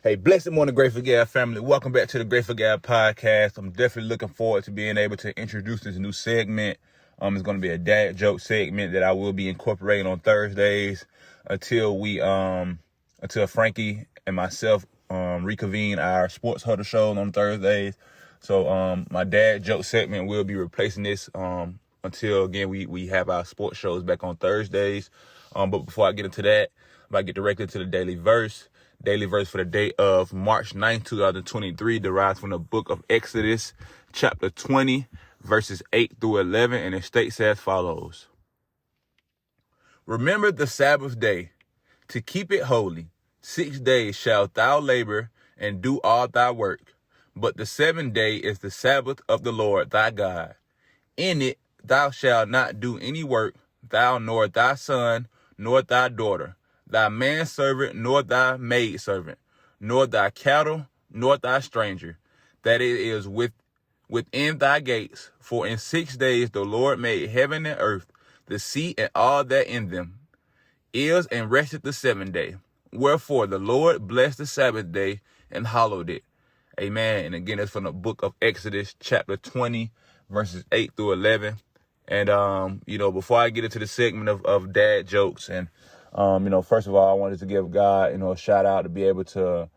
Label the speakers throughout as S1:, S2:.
S1: Hey, blessed morning, Grateful Gab family. Welcome back to the Grateful Gab podcast. I'm definitely looking forward to being able to introduce this new segment. It's going to be a dad joke segment that I will be incorporating on Thursdays until Frankie and myself reconvene our Sports Huddle show on Thursdays. So my dad joke segment will be replacing this until again we have our sports shows back on Thursdays. But before I get into that, if I get directly to the daily verse. Daily verse for the day of March 9th, 2023 derives from the book of Exodus, chapter 20, verses 8 through 11, and it states as follows. Remember the Sabbath day, to keep it holy. 6 days shalt thou labor and do all thy work. But the 7th day is the Sabbath of the Lord thy God. In it thou shalt not do any work, thou nor thy son, nor thy daughter, thy manservant, nor thy maidservant, nor thy cattle, nor thy stranger, that it is within thy gates. For in 6 days the Lord made heaven and earth, the sea and all that in them is, and rested the 7th day. Wherefore the Lord blessed the Sabbath day and hallowed it. Amen. And again, it's from the book of Exodus, chapter 20, verses 8 through 11. And, before I get into the segment of dad jokes and, first of all, I wanted to give God, a shout out to be able to,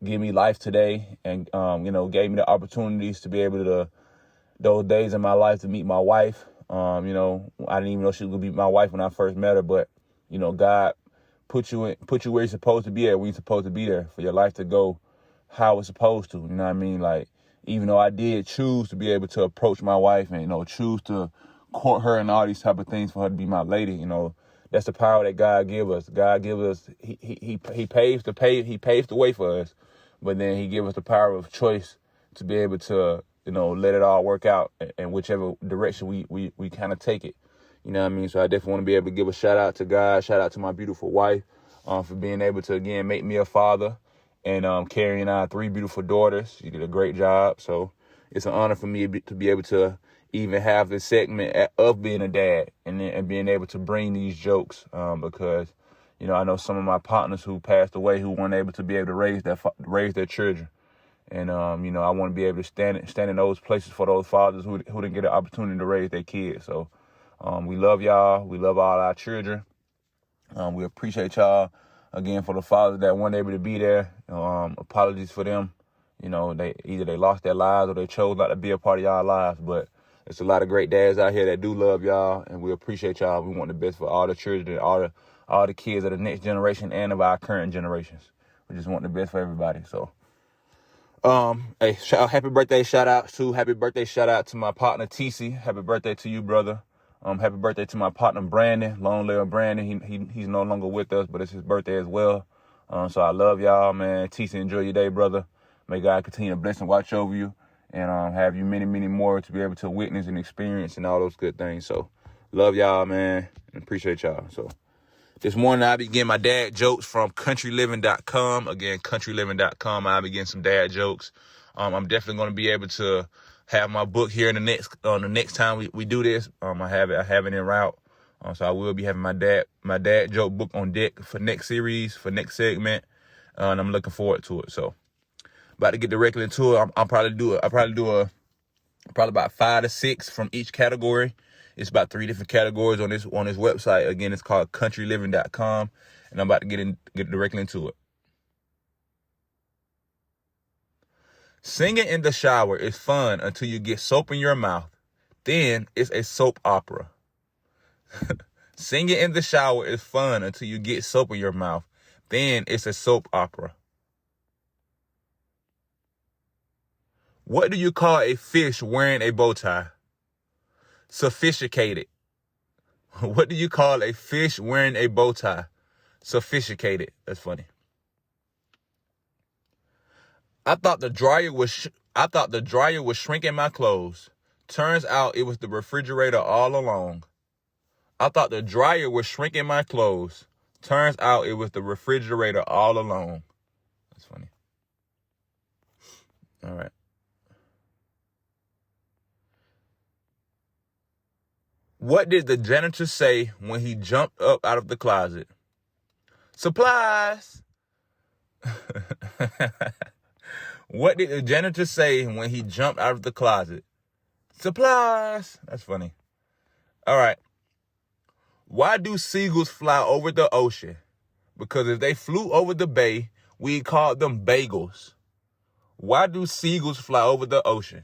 S1: give me life today and, gave me the opportunities to be able to, those days in my life to meet my wife. I didn't even know she was going to be my wife when I first met her, but, God put you where you're supposed to be at, when you're supposed to be there for your life to go how it's supposed to. You know what I mean? Like, even though I did choose to be able to approach my wife and, choose to court her and all these type of things for her to be my lady, that's the power that God give us. God give us, he paves the way for us, but then he give us the power of choice to be able to, let it all work out in whichever direction we kind of take it. You know what I mean? So I definitely want to be able to give a shout out to God, shout out to my beautiful wife, for being able to, again, make me a father and carrying our 3 beautiful daughters. She did a great job. So it's an honor for me to be able to even have this segment of being a dad and being able to bring these jokes because, I know some of my partners who passed away who weren't able to be able to raise their children. And, I want to be able to stand in those places for those fathers who didn't get an opportunity to raise their kids. So we love y'all. We love all our children. We appreciate y'all. Again, for the fathers that weren't able to be there, apologies for them. They lost their lives or they chose not to be a part of y'all lives. But there's a lot of great dads out here that do love y'all, and we appreciate y'all. We want the best for all the children, all the kids of the next generation and of our current generations. We just want the best for everybody. So, happy birthday shout out to my partner TC. Happy birthday to you, brother. Happy birthday to my partner Brandon, long live Brandon. He's no longer with us, but it's his birthday as well. So I love y'all, man. TC, enjoy your day, brother. May God continue to bless and watch over you, and have you many, many more to be able to witness and experience and all those good things. So love y'all, man, and appreciate y'all. So this morning I begin my dad jokes from countryliving.com. Again, countryliving.com. I begin some dad jokes. I'm definitely going to be able to have my book here in the next time we do this. I have it en route. So I will be having my dad joke book on deck for next series, for next segment. And I'm looking forward to it. So about to get directly into it. I'll probably do about 5 to 6 from each category. It's about 3 different categories on this website. Again, it's called countryliving.com, and I'm about to get directly into it. Singing in the shower is fun until you get soap in your mouth. Then it's a soap opera. Singing in the shower is fun until you get soap in your mouth. Then it's a soap opera. What do you call a fish wearing a bow tie? Sophisticated. What do you call a fish wearing a bow tie? Sophisticated. That's funny. I thought the dryer was shrinking my clothes. Turns out it was the refrigerator all along. I thought the dryer was shrinking my clothes. Turns out it was the refrigerator all along. That's funny. All right. What did the janitor say when he jumped up out of the closet? Supplies. What did the janitor say when he jumped out of the closet? Supplies. That's funny. All right. Why do seagulls fly over the ocean? Because if they flew over the bay, we'd call them bagels. Why do seagulls fly over the ocean?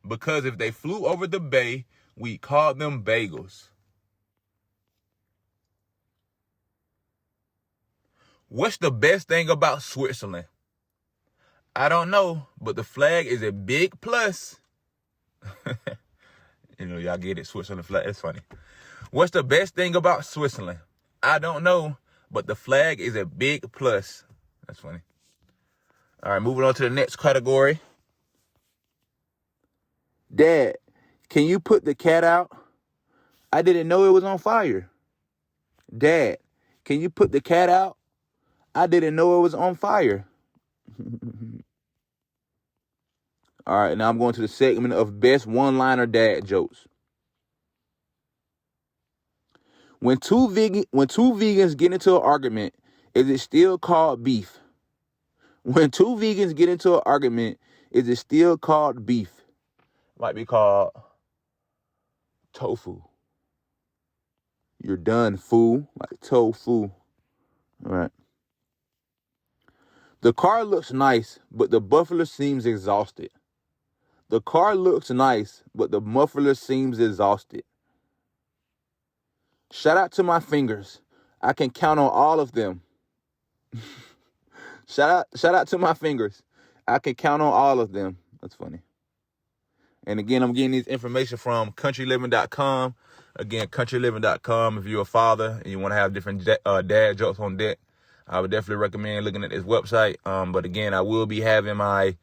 S1: Because if they flew over the bay, we'd call them bagels. What's the best thing about Switzerland? I don't know, but the flag is a big plus. Y'all get it, Switzerland flag. It's funny. What's the best thing about Switzerland? I don't know, but the flag is a big plus. That's funny. All right, moving on to the next category. Dad, can you put the cat out? I didn't know it was on fire. Dad, can you put the cat out? I didn't know it was on fire. All right, now I'm going to the segment of best one-liner dad jokes. When two vegans get into an argument, is it still called beef? When two vegans get into an argument, is it still called beef? Might be called tofu. You're done, fool. Like tofu. All right. The car looks nice, but the muffler seems exhausted. The car looks nice, but the muffler seems exhausted. Shout out to my fingers. I can count on all of them. Shout out to my fingers. I can count on all of them. That's funny. And again, I'm getting this information from countryliving.com. Again, countryliving.com. If you're a father and you want to have different dad jokes on deck, I would definitely recommend looking at this website. But again, I will be having my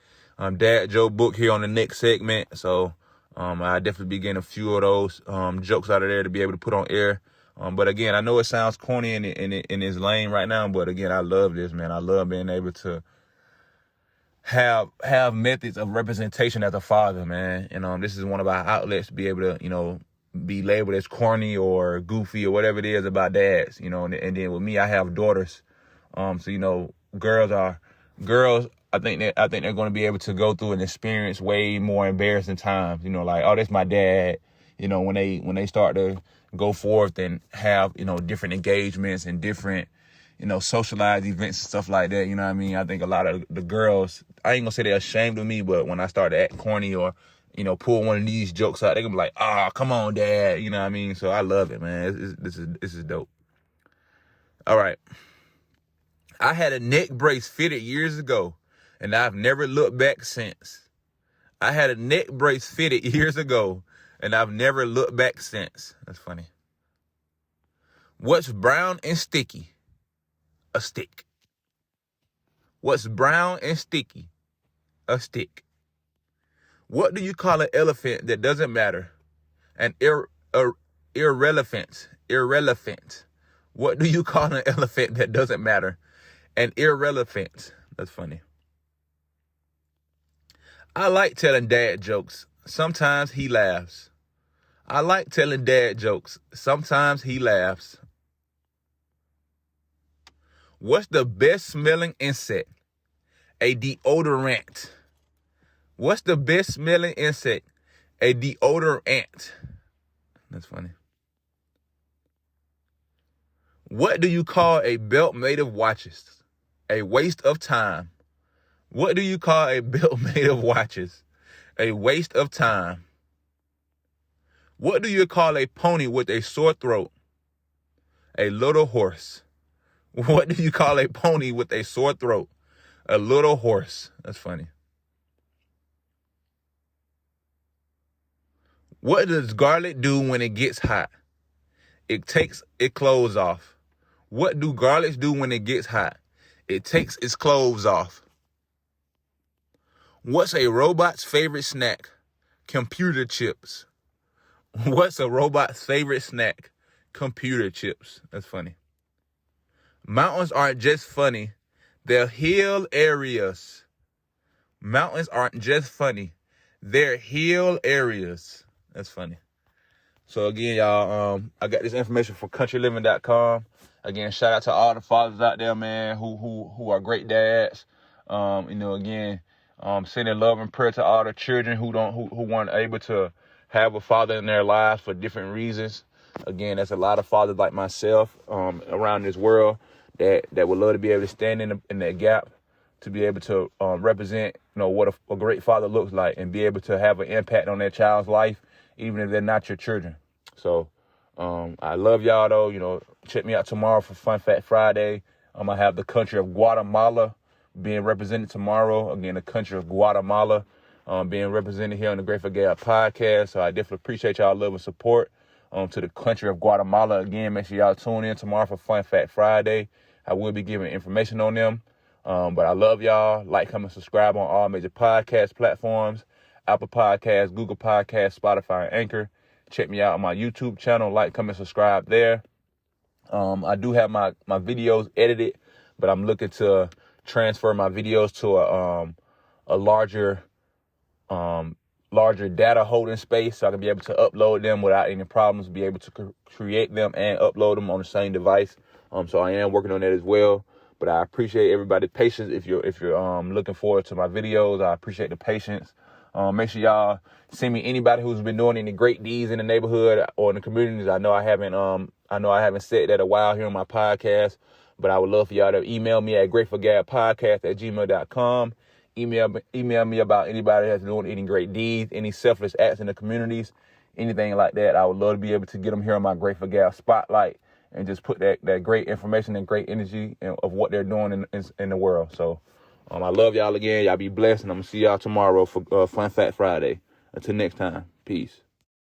S1: dad joke book here on the next segment. So I definitely be getting a few of those jokes out of there to be able to put on air. But again, I know it sounds corny and it's lame right now. But again, I love this, man. I love being able to have methods of representation as a father, man. And this is one of our outlets to be able to, be labeled as corny or goofy or whatever it is about dads, and then with me, I have daughters. So, girls, I think they're going to be able to go through and experience way more embarrassing times, like, oh, that's my dad, when they start to go forth and have, different engagements and different, socialized events and stuff like that. You know what I mean? I think a lot of the girls, I ain't gonna say they're ashamed of me, but when I start to act corny or, pull one of these jokes out, they're gonna be like, come on, dad. You know what I mean? So I love it, man. This is dope. All right. I had a neck brace fitted years ago, and I've never looked back since. I had a neck brace fitted years ago, and I've never looked back since. That's funny. What's brown and sticky? A stick. What's brown and sticky? A stick. What do you call an elephant that doesn't matter? An irrelevant. Irrelevant. What do you call an elephant that doesn't matter? An irrelevant. That's funny. I like telling dad jokes. Sometimes he laughs. I like telling dad jokes. Sometimes he laughs. What's the best smelling insect? A deodorant. What's the best smelling insect? A deodorant. That's funny. What do you call a belt made of watches? A waste of time. What do you call a belt made of watches? A waste of time. What do you call a pony with a sore throat? A little horse. What do you call a pony with a sore throat? A little horse. That's funny. What does garlic do when it gets hot? It takes its clothes off. What do garlics do when it gets hot? It takes its clothes off. What's a robot's favorite snack? Computer chips. What's a robot's favorite snack? Computer chips. That's funny. Mountains aren't just funny. They're hill areas. Mountains aren't just funny. They're hill areas. That's funny. So again, y'all, I got this information from countryliving.com. Again, shout out to all the fathers out there, man, who are great dads. Again, sending love and prayer to all the children who weren't able to have a father in their lives for different reasons. Again, there's a lot of fathers like myself around this world that would love to be able to stand in that gap, to be able to represent, what a great father looks like, and be able to have an impact on their child's life, even if they're not your children. So I love y'all, though. Check me out tomorrow for Fun Fact Friday. I have the country of Guatemala being represented tomorrow. Again, the country of Guatemala being represented here on the Grateful Gab podcast. So I definitely appreciate y'all love and support to the country of Guatemala. Again, make sure y'all tune in tomorrow for Fun Fact Friday. I will be giving information on them. But I love y'all. Like, comment, subscribe on all major podcast platforms: Apple Podcasts, Google Podcasts, Spotify, and Anchor. Check me out on my YouTube channel. Like, comment, subscribe there. I do have my videos edited, but I'm looking to transfer my videos to a larger data holding space, so I can be able to upload them without any problems, be able to create them and upload them on the same device. So I am working on that as well. But I appreciate everybody's patience. If you're looking forward to my videos, I appreciate the patience. Make sure y'all send me anybody who's been doing any great deeds in the neighborhood or in the communities. I know I haven't said that a while here on my podcast, but I would love for y'all to email me at gratefulgadpodcast@gmail.com. Email me about anybody that's doing any great deeds, any selfless acts in the communities, anything like that. I would love to be able to get them here on my Grateful Gab spotlight and just put that great information and great energy of what they're doing in the world. So I love y'all again. Y'all be blessed, and I'm going to see y'all tomorrow for Fun Fact Friday. Until next time, peace.